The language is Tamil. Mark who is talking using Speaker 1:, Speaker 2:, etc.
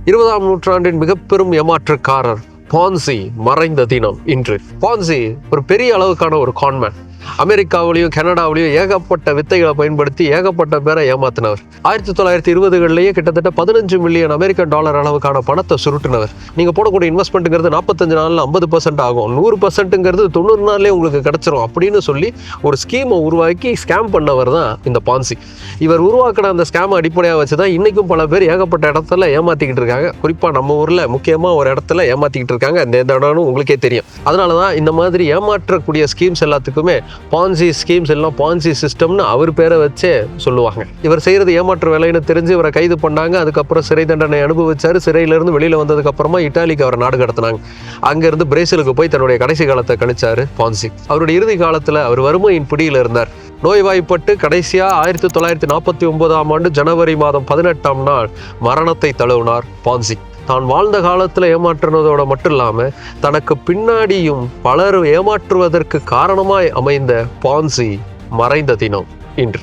Speaker 1: 20ஆம் நூற்றாண்டின் மிக பெரும் ஏமாற்றுக்காரர் பான்சி மறைந்த தினம் இன்று. பான்சி ஒரு பெரிய அளவுக்கான ஒரு கான்மேன். அமெரிக்காவிலையும் கனடாவிலையும் ஏகப்பட்ட வித்தைகளை பயன்படுத்தி ஏகப்பட்ட பேரை ஏமாத்தினவர். 1920களிலேயே கிட்டத்தட்ட 15 மில்லியன் அமெரிக்கன் டாலர் அளவுக்கான பணத்தை சுருட்டினவர். நீங்க போடக்கூடிய இன்வெஸ்ட்மெண்ட்டுங்கிறது 45 நாள்ல 50% ஆகும், 100%ங்கிறது 90 நாள்லேயே உங்களுக்கு கிடைச்சிரும் அப்படின்னு சொல்லி ஒரு ஸ்கீமை உருவாக்கி ஸ்கேம் பண்ணவர் தான் இந்த பான்சி. இவர் உருவாக்கின அந்த ஸ்கேம் அடிப்படையாக வச்சுதான் இன்னைக்கும் பல பேர் ஏகப்பட்ட இடத்துல ஏமாத்திக்கிட்டு இருக்காங்க. குறிப்பா நம்ம ஊர்ல முக்கியமா ஒரு இடத்துல ஏமாத்திக்கிட்டு இருக்காங்க. அந்த இடம்னு உங்களுக்கே தெரியும். அதனாலதான் இந்த மாதிரி ஏமாற்றக்கூடிய ஸ்கீம்ஸ் எல்லாத்துக்குமே பான்சி ஸ்கீம்ஸ் எல்லாம் பான்சி சிஸ்டம்னு அவர் பேரை வச்சே சொல்லுவாங்க. இவர் செய்யறது ஏமாற்று வேலைன்னு தெரிஞ்சு இவரை கைது பண்ணாங்க. அதுக்கப்புறம் சிறை தண்டனை அனுபவிச்சாரு. சிறையிலிருந்து வெளியில வந்ததுக்கு அப்புறமா இட்டாலிக்கு அவர் நாடு கடத்தினாங்க. அங்கிருந்து பிரேசிலுக்கு போய் தன்னுடைய கடைசி காலத்தை கழிச்சாரு பான்சி. அவருடைய இறுதி காலத்துல அவர் வறுமையின் பிடியில் இருந்தார். நோய்வாய்ப்பட்டு கடைசியா 1949ஆம் ஆண்டு ஜனவரி மாதம் 18ஆம் நாள் மரணத்தை தழுவினார் பான்சி. தான் வாழ்ந்த காலத்துல ஏமாற்றுனதோட மட்டும் இல்லாம தனக்கு பின்னாடியும் பலர் ஏமாற்றுவதற்கு காரணமாய் அமைந்த பான்சி மறைந்த தினம் இன்று.